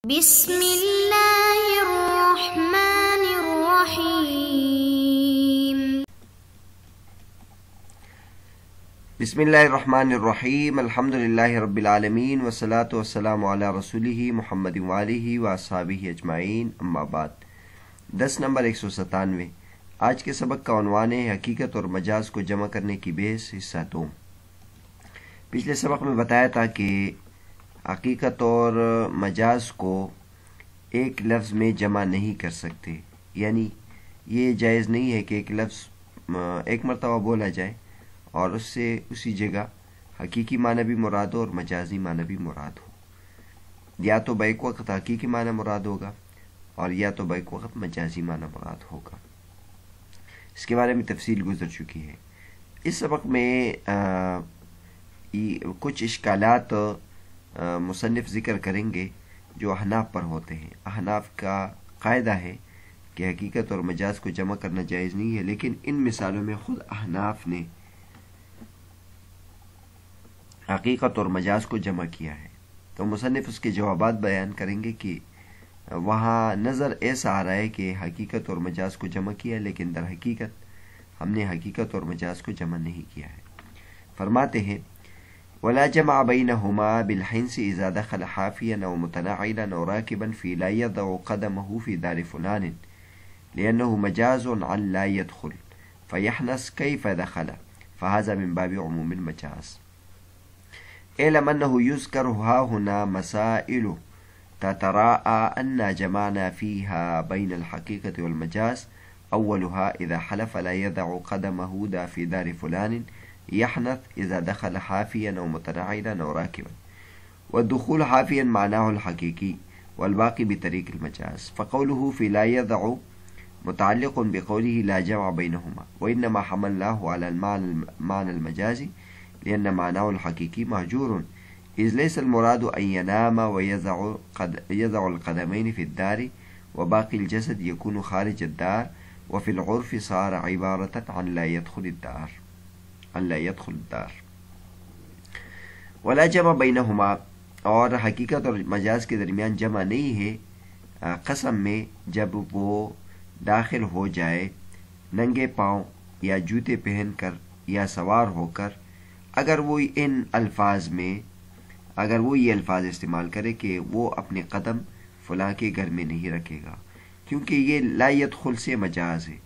بسم اللہ الرحمن الرحیم بسم اللہ الرحمن الرحیم الحمد للہ رب العالمین والصلاة والسلام علی رسولہ محمد وآلہ واصحابہ اجمعین اما بعد 10 نمبر 197 آج کے سبق کا عنوان ہے حقیقت اور مجاز کو جمع کرنے کی بحث حصہ 2۔ پچھلے سبق میں بتایا تھا کہ حقیقت اور مجاز کو ایک لفظ میں جمع نہیں کر سکتے، یعنی یہ جائز نہیں ہے کہ ایک لفظ ایک مرتبہ بولا جائے اور اس سے اسی جگہ حقیقی معنی بھی مراد ہو اور مجازی معنی بھی مراد ہو، یا تو بیک وقت حقیقی معنی مراد ہوگا اور یا تو بیک وقت مجازی معنی مراد ہوگا۔ اس کے بارے میں تفصیل گزر چکی ہے۔ اس سبق میں کچھ اشکالات مصنف ذکر کریں گے جو احناف پر ہوتے ہیں۔ احناف کا قاعدہ ہے کہ حقیقت اور مجاز کو جمع کرنا جائز نہیں ہے، لیکن ان مثالوں میں خود احناف نے حقیقت اور مجاز کو جمع کیا ہے، تو مصنف اس کے جوابات بیان کریں گے کہ وہاں نظر ایسا آ رہا ہے کہ حقیقت اور مجاز کو جمع کیا، لیکن در حقیقت ہم نے حقیقت اور مجاز کو جمع نہیں کیا ہے۔ فرماتے ہیں ولا جمع بينهما بالحنس إذا دخل حافيا أو متناعلا أو راكبا في لا يضع قدمه في دار فلان لأنه مجاز عن لا يدخل فيحنس كيف دخل، فهذا من باب عموم المجاز. اعلم أنه يذكر ها هنا مسائل تتراءى أن جمعنا فيها بين الحقيقة والمجاز. أولها إذا حلف لا يضع قدمه في دار فلان يحنث إذا دخل حافيا أو متناعلا أو راكبا، والدخول حافيا معناه الحقيقي والباقي بطريق المجاز، فقوله في لا يضع متعلق بقوله لا جمع بينهما، وإنما حملناه على المعنى المجازي لأن معناه الحقيقي مهجور، إذ ليس المراد أن ينام ويضع القدمين في الدار وباقي الجسد يكون خارج الدار، وفي العرف صار عبارة عن لا يدخل الدار. ولا جمع بینہما، اور حقیقت اور مجاز کے درمیان جمع نہیں ہے قسم میں جب وہ داخل ہو جائے ننگے پاؤں یا جوتے پہن کر یا سوار ہو کر، اگر وہ یہ الفاظ استعمال کرے کہ وہ اپنے قدم فلاں کے گھر میں نہیں رکھے گا، کیونکہ یہ لا يدخل سے مجاز ہے،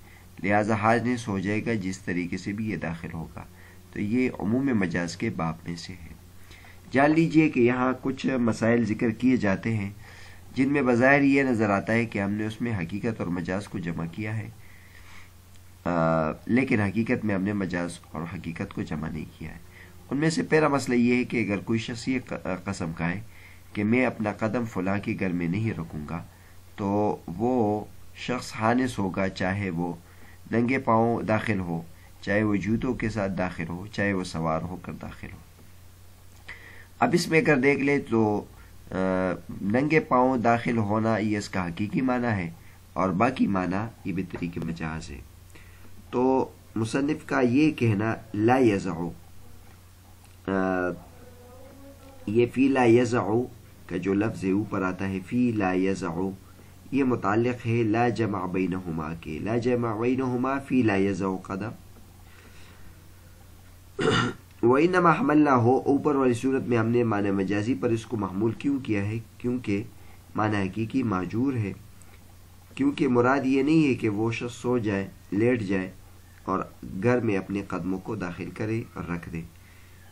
لہذا حاجنس ہو جائے گا جس طریقے سے بھی یہ داخل ہوگا، تو یہ عموم مجاز کے باب میں سے ہے۔ جان لیجئے کہ یہاں کچھ مسائل ذکر کیے جاتے ہیں جن میں بظاہر یہ نظر آتا ہے کہ ہم نے اس میں حقیقت اور مجاز کو جمع کیا ہے، لیکن حقیقت میں ہم نے مجاز اور حقیقت کو جمع نہیں کیا ہے۔ ان میں سے پہلا مسئلہ یہ ہے کہ اگر کوئی شخص یہ قسم کھائے کہ میں اپنا قدم فلاں کے گھر میں نہیں رکھوں گا، تو وہ شخص حانس ہوگا، چاہے وہ ننگے پاؤں داخل ہو، چاہے وہ جوتوں کے ساتھ داخل ہو، چاہے وہ سوار ہو کر داخل ہو۔ اب اس میں اگر دیکھ لیں تو ننگے پاؤں داخل ہونا یہ اس کا حقیقی معنی ہے اور باقی معنی یہ بطریق مجاز ہے۔ تو مصنف کا یہ کہنا لا یزعو، یہ فی لا یزعو کا جو لفظ ہے اوپر آتا ہے فی لا یزعو، یہ متعلق ہے لا جمع بینہما کے، لا جمع بینہما فی لا یزعو قدم، وَإِنَّمَا حَمَلْنَاهُ، اوپر والی صورت میں ہم نے معنی مجازی پر اس کو محمول کیوں کیا ہے؟ کیونکہ معنی حقیقی معجور ہے، کیونکہ مراد یہ نہیں ہے کہ وہ شخص سو جائے، لیٹ جائے اور گھر میں اپنے قدموں کو داخل کرے اور رکھ دے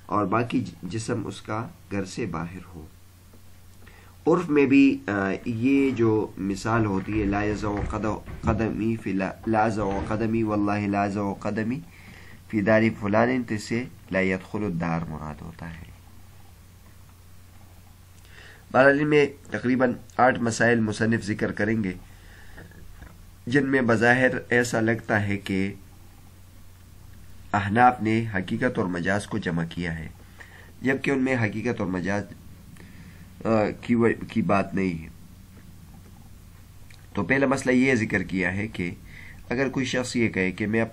اور باقی جسم اس کا گھر سے باہر ہو۔ عرف میں بھی یہ جو مثال ہوتی ہے لا یضع قدمی فی لا یضع قدمی واللہ لا یضع قدمی فی دار فلان، تو سے لا يدخل الدار مراد ہوتا ہے۔ بہرحال میں تقریباً 8 مسائل مصنف ذکر کریں گے جن میں بظاہر ایسا لگتا ہے کہ احناف نے حقیقت اور مجاز کو جمع کیا ہے، جبکہ ان میں حقیقت اور مجاز کی بات نہیں ہے۔ تو پہلا مسئلہ یہ ذکر کیا ہے کہ اگر کوئی شخص یہ کہے کہ میں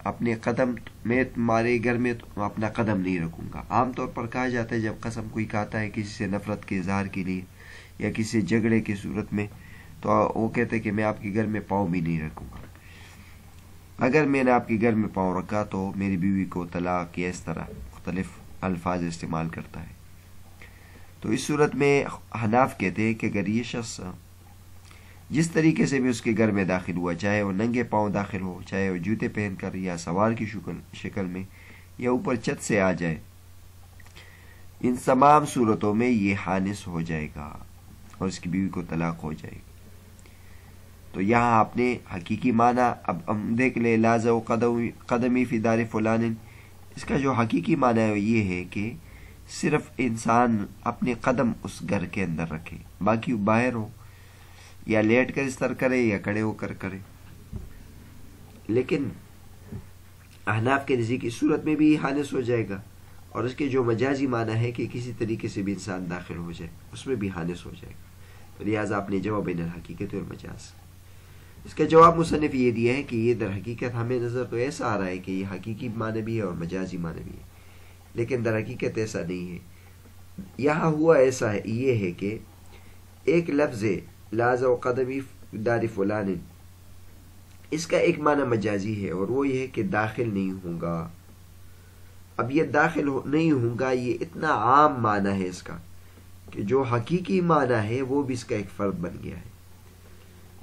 اپنے قدم میں تمہارے گھر میں اپنا قدم نہیں رکھوں گا، عام طور پر کہا جاتا ہے جب قسم کوئی کہتا ہے کسی سے نفرت کے اظہار کے لیے یا کسی جھگڑے کی صورت میں، تو وہ کہتے کہ میں آپ کے گھر میں پاؤں بھی نہیں رکھوں گا. اگر میں نے آپ کے گھر میں پاؤں رکھا تو میری بیوی کو طلاق یا اس طرح مختلف الفاظ استعمال کرتا ہے. تو اس صورت میں حناف کہتے ہیں کہ اگر یہ شخص جس طریقے سے بھی اس کے گھر میں داخل ہوا، چاہے وہ ننگے پاؤں داخل ہو، چاہے وہ جوتے پہن کر یا سوار کی شکل میں یا اوپر چھت سے آ جائے، ان تمام صورتوں میں یہ حانس ہو جائے گا اور اس کی بیوی کو طلاق ہو جائے گی. تو یہاں آپ نے حقیقی معنی اب ہم دیکھ لیں، لازو قدمی فی دار فلان. اس کا جو حقیقی معنی ہے یہ ہے کہ صرف انسان اپنے قدم اس گھر کے اندر رکھے، باقی باہر ہو، یا لیٹ کر اس طرح کرے یا کھڑے ہو کر کرے. لیکن احناف کے نزدیک اس صورت میں بھی حانس ہو جائے گا، اور اس کے جو مجازی معنی ہے کہ کسی طریقے سے بھی انسان داخل ہو جائے، اس میں بھی حانس ہو جائے گا. تو لہٰذا آپ نے جواب بین الحقیقت اور مجاز. اس کا جواب مصنف یہ دیا ہے کہ یہ در حقیقت ہمیں نظر تو ایسا آ رہا ہے کہ یہ حقیقی معنی بھی ہے اور مجازی معنی بھی ہے، لیکن در حقیقت ایسا نہیں ہے. یہاں ہوا ایسا ہے، یہ ہے کہ ایک لفظ لازو قدمی دار فلان، اس کا ایک معنی مجازی ہے اور وہ یہ ہے کہ داخل نہیں ہوں گا. اب یہ داخل نہیں ہوں گا یہ اتنا عام معنی ہے اس کا کہ جو حقیقی معنی ہے وہ بھی اس کا ایک فرد بن گیا ہے.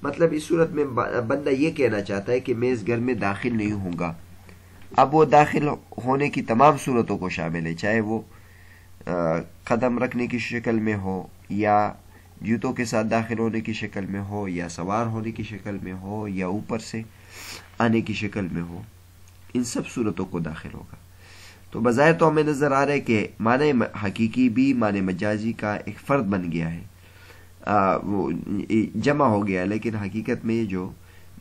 مطلب اس صورت میں بندہ یہ کہنا چاہتا ہے کہ میں اس گھر میں داخل نہیں ہوں گا. اب وہ داخل ہونے کی تمام صورتوں کو شامل ہے، چاہے وہ قدم رکھنے کی شکل میں ہو، یا جوتوں کے ساتھ داخل ہونے کی شکل میں ہو، یا سوار ہونے کی شکل میں ہو، یا اوپر سے آنے کی شکل میں ہو. ان سب صورتوں کو داخل ہوگا. تو بظاہر تو ہمیں نظر آ رہا ہے کہ معنی حقیقی بھی معنی مجازی کا ایک فرد بن گیا ہے، وہ جمع ہو گیا. لیکن حقیقت میں جو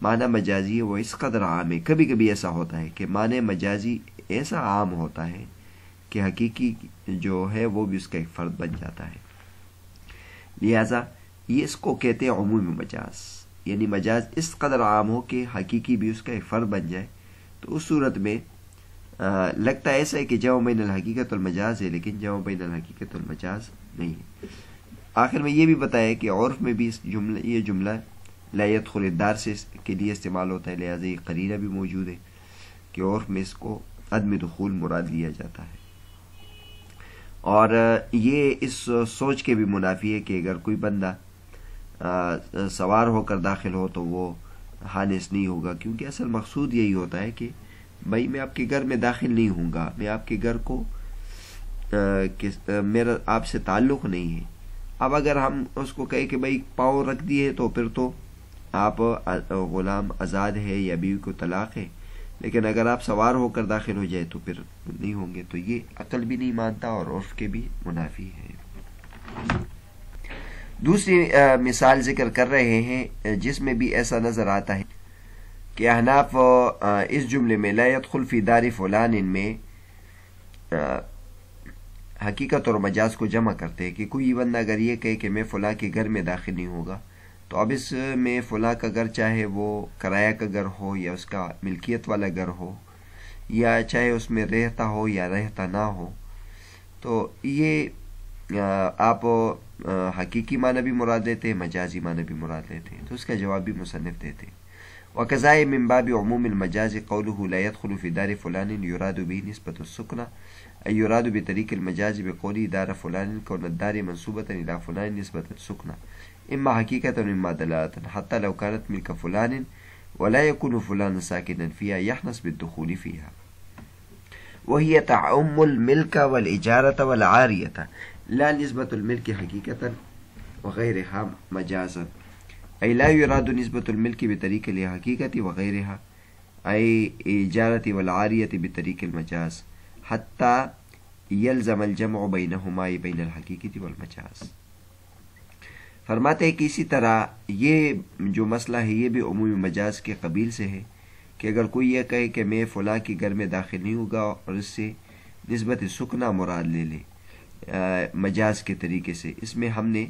معنی مجازی ہے وہ اس قدر عام ہے. کبھی کبھی ایسا ہوتا ہے کہ معنی مجازی ایسا عام ہوتا ہے کہ حقیقی جو ہے وہ بھی اس کا ایک فرد بن جاتا ہے. لہذا یہ اس کو کہتے ہیں عمومی مجاز، یعنی مجاز اس قدر عام ہو کہ حقیقی بھی اس کا ایک فرد بن جائے. تو اس صورت میں لگتا ہے ایسا ہے کہ جمع بین الحقیقت والمجاز ہے، لیکن جمع بین الحقیقت والمجاز نہیں ہے. آخر میں یہ بھی بتایا کہ عرف میں بھی یہ جملہ لا يدخل الدار سے کے لیے استعمال ہوتا ہے، لہذا یہ قرینہ بھی موجود ہے کہ عرف میں اس کو عدم دخول مراد لیا جاتا ہے. اور یہ اس سوچ کے بھی منافی ہے کہ اگر کوئی بندہ سوار ہو کر داخل ہو تو وہ حانس نہیں ہوگا، کیونکہ اصل مقصود یہی ہوتا ہے کہ بھائی میں آپ کے گھر میں داخل نہیں ہوں گا، میں آپ کے گھر کو میرا آپ سے تعلق نہیں ہے. اب اگر ہم اس کو کہیں کہ بھائی پاؤں رکھ دیے تو پھر تو آپ غلام آزاد ہے یا بیوی کو طلاق ہے، لیکن اگر آپ سوار ہو کر داخل ہو جائے تو پھر نہیں ہوں گے. تو یہ عقل بھی نہیں مانتا اور عرف کے بھی منافی ہے. دوسری مثال ذکر کر رہے ہیں جس میں بھی ایسا نظر آتا ہے کہ احناف اس جملے میں لا يدخل فی دار فلان میں حقیقت اور مجاز کو جمع کرتے ہیں کہ کوئی بندہ اگر یہ کہے کہ میں فلاں کے گھر میں داخل نہیں ہوگا، تو اب اس میں فلاں کا گھر چاہے وہ کرایہ کا گھر ہو یا اس کا ملکیت والا گھر ہو، یا چاہے اس میں رہتا ہو یا رہتا نہ ہو، تو یہ آپ حقیقی معنی بھی مراد لیتے ہیں، مجازی معنی بھی مراد لیتے ہیں. تو اس کا جواب بھی مصنف دیتے ہیں. وَكَذَا مِن بَابِ عُمُومِ الْمَجَازِ قَوْلُهُ لَا يَدْخُلُ فِي دَارِ فُلَانٍ يُرَادُ بِهِ نِسْبَةُ السُّكْنَةِ أي يراد بطريق المجاز بقوله دار فلان كون الدار منسوبة إلى فلان نسبة السكنة إما حقيقة وإما دلالة حتى لو كانت ملك فلان ولا يكون فلان ساكنا فيها يحنس بالدخول فيها، وهي تعم الملك والإجارة والعارية لا نسبة الملك حقيقة وغيرها مجازا، أي لا يراد نسبة الملك بطريق الحقيقة وغيرها أي إجارة والعارية بطريق المجاز حتى يلزم الجمع بينهما بين الحقيقة والمجاز. فرماتے ہیں کہ اسی طرح یہ جو مسئلہ ہے یہ بھی عمومی مجاز کے قبیل سے ہے کہ اگر کوئی یہ کہے کہ میں فلاں کے گھر میں داخل نہیں ہوگا اور اس سے نسبت سکنا مراد لے لے مجاز کے طریقے سے، اس میں ہم نے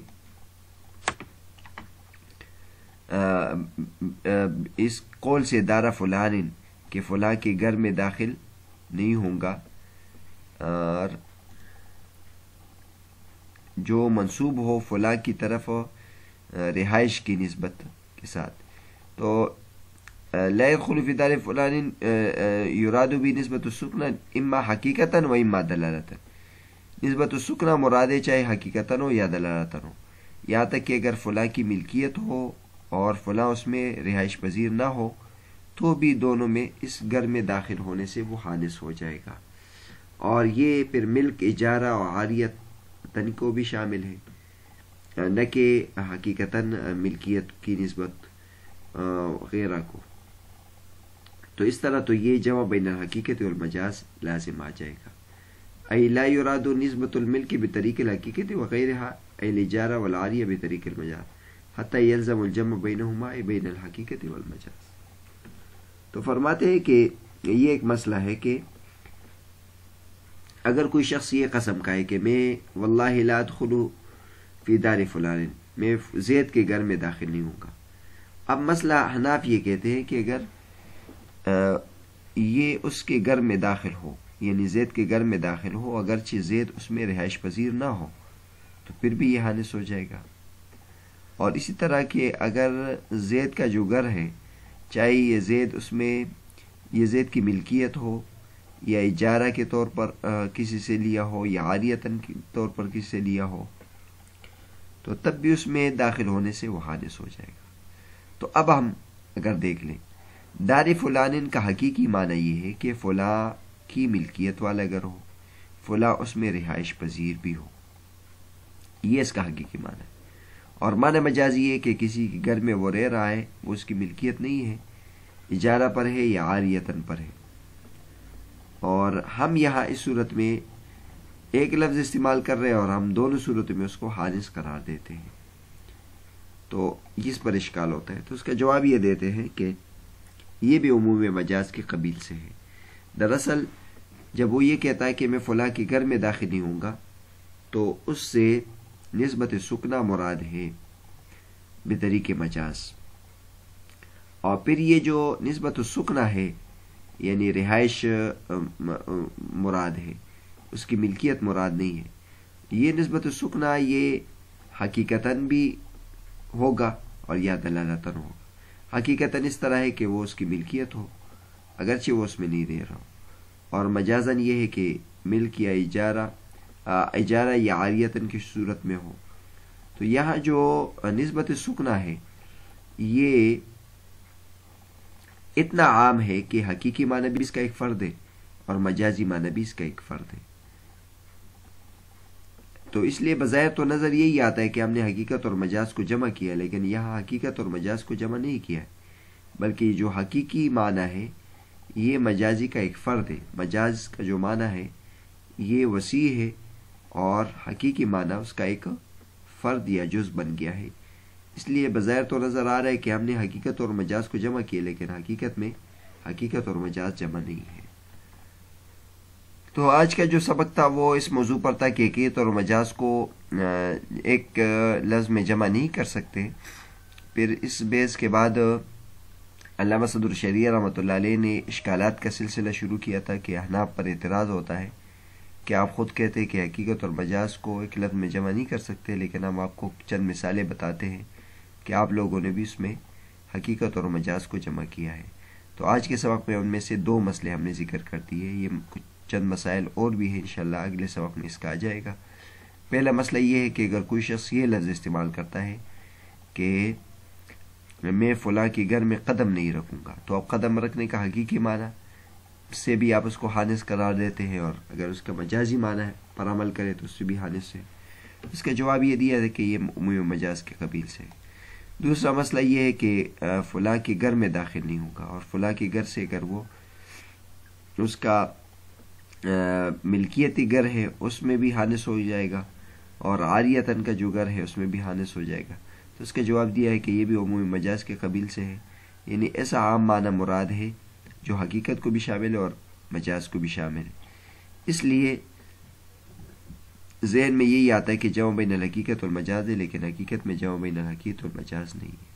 اس قول سے دارا فلان کہ فلاں کے گھر میں داخل نہیں ہوں گا اور جو منسوب ہو فلاں کی طرف رہائش کی نسبت کے ساتھ. تو لا يدخل في دار فلان يراد بھی نسبت السکن اما حقیقتاً و اما دلالتاً. نسبت السکن مراد ہے چاہے حقیقتاً ہو یا دلالتاً ہو، یہاں تک کہ اگر فلاں کی ملکیت ہو اور فلاں اس میں رہائش پذیر نہ ہو تو بھی دونوں میں اس گھر میں داخل ہونے سے وہ حادث ہو جائے گا. اور یہ پھر ملک، اجارہ اور عاریت تن کو بھی شامل ہے، نہ کہ حقیقتاً ملکیت کی نسبت غیرہ کو. تو اس طرح تو یہ جمع بین الحقیقت والمجاز لازم آ جائے گا. ای لا یراد نسبت الملک بطریق الحقیقت وغیرہا ای الاجارہ والعاریہ بطریق المجاز حتی یلزم الجمع بینہما ای بین الحقیقت والمجاز. تو فرماتے ہیں کہ یہ ایک مسئلہ ہے کہ اگر کوئی شخص یہ قسم کہے کہ میں واللہ لا ادخل فی دار فلان، میں زید کے گھر میں داخل نہیں ہوں گا. اب مسئلہ حناف یہ کہتے ہیں کہ اگر یہ اس کے گھر میں داخل ہو، یعنی زید کے گھر میں داخل ہو اگرچہ زید اس میں رہائش پذیر نہ ہو تو پھر بھی یہ حادث ہو جائے گا. اور اسی طرح کہ اگر زید کا جو گھر ہے چاہے یہ زید اس میں یہ زید کی ملکیت ہو یا اجارہ کے طور پر کسی سے لیا ہو یا عاریتاً کے طور پر کسی سے لیا ہو تو تب بھی اس میں داخل ہونے سے وہ حادث ہو جائے گا. تو اب ہم اگر دیکھ لیں دار فلان کا حقیقی معنی یہ ہے کہ فلاں کی ملکیت والا گھر ہو، فلاں اس میں رہائش پذیر بھی ہو، یہ اس کا حقیقی معنی ہے. اور معنی مجازی یہ ہے کہ کسی کے گھر میں وہ رہ رہا ہے، وہ اس کی ملکیت نہیں ہے، اجارہ پر ہے یا عاریتاً پر ہے. اور ہم یہاں اس صورت میں ایک لفظ استعمال کر رہے ہیں اور ہم دونوں صورتوں میں اس کو حادث قرار دیتے ہیں، تو اس پر اشکال ہوتا ہے. تو اس کا جواب یہ دیتے ہیں کہ یہ بھی عموم مجاز کے قبیل سے ہے. دراصل جب وہ یہ کہتا ہے کہ میں فلاں کے گھر میں داخل نہیں ہوں گا تو اس سے نسبت سکنہ مراد ہے بطریق مجاز. اور پھر یہ جو نسبت السکنہ ہے یعنی رہائش مراد ہے، اس کی ملکیت مراد نہیں ہے. یہ نسبت السکنہ یہ حقیقتاً بھی ہوگا اور یا دلالتاً ہوگا. حقیقتاً اس طرح ہے کہ وہ اس کی ملکیت ہو اگرچہ وہ اس میں نہیں رہ رہا ہو، اور مجازاً یہ ہے کہ ملک یا اجارہ یا عاریتاً کی صورت میں ہو. تو یہاں جو نسبت سکنہ ہے یہ اتنا عام ہے کہ حقیقی معنی بھی اس کا ایک فرد ہے اور مجازی معنی بھی اس کا ایک فرد ہے. تو اس لیے بظاہر تو نظر یہی آتا ہے کہ ہم نے حقیقت اور مجاز کو جمع کیا، لیکن یہاں حقیقت اور مجاز کو جمع نہیں کیا ہے، بلکہ جو حقیقی معنی ہے یہ مجازی کا ایک فرد ہے. مجاز کا جو معنی ہے یہ وسیع ہے اور حقیقی معنی اس کا ایک فرد یا جز بن گیا ہے. اس لیے بظاہر تو نظر آ رہا ہے کہ ہم نے حقیقت اور مجاز کو جمع کیا، لیکن حقیقت میں حقیقت اور مجاز جمع نہیں ہے. تو آج کا جو سبق تھا وہ اس موضوع پر تھا کہ حقیقت اور مجاز کو ایک لفظ میں جمع نہیں کر سکتے. پھر اس بیس کے بعد علامہ صدر الشریعہ رحمۃ اللہ علیہ نے اشکالات کا سلسلہ شروع کیا تھا کہ احناف پر اعتراض ہوتا ہے کہ آپ خود کہتے ہیں کہ حقیقت اور مجاز کو ایک لفظ میں جمع نہیں کر سکتے، لیکن ہم آپ کو چند مثالیں بتاتے ہیں کہ آپ لوگوں نے بھی اس میں حقیقت اور مجاز کو جمع کیا ہے. تو آج کے سبق میں ان میں سے دو مسئلے ہم نے ذکر کر دیے. یہ کچھ چند مسائل اور بھی ہیں، انشاءاللہ اگلے سبق میں اس کا آ جائے گا. پہلا مسئلہ یہ ہے کہ اگر کوئی شخص یہ لفظ استعمال کرتا ہے کہ میں فلاں کے گھر میں قدم نہیں رکھوں گا، تو اب قدم رکھنے کا حقیقی معنی سے بھی آپ اس کو حادث قرار دیتے ہیں، اور اگر اس کا مجازی معنی پر عمل کرے تو اس سے بھی حادث ہے. اس کا جواب یہ دیا ہے کہ یہ عموم مجاز کے قبیل سے ہے. دوسرا مسئلہ یہ ہے کہ فلاں کے گھر میں داخل نہیں ہوگا، اور فلاں کے گھر سے اگر وہ اس کا ملکیتی گھر ہے اس میں بھی حادث ہو جائے گا، اور عاریتاً کا جو گھر ہے اس میں بھی حادث ہو جائے گا. تو اس کا جواب دیا ہے کہ یہ بھی عمومی مجاز کے قبیل سے ہے، یعنی ایسا عام معنی مراد ہے جو حقیقت کو بھی شامل ہے اور مجاز کو بھی شامل ہے. اس لیے ذہن میں یہی آتا ہے کہ جمع بین الحقیقت والمجاز ہے، لیکن حقیقت میں جمع بین الحقیقت والمجاز نہیں ہے.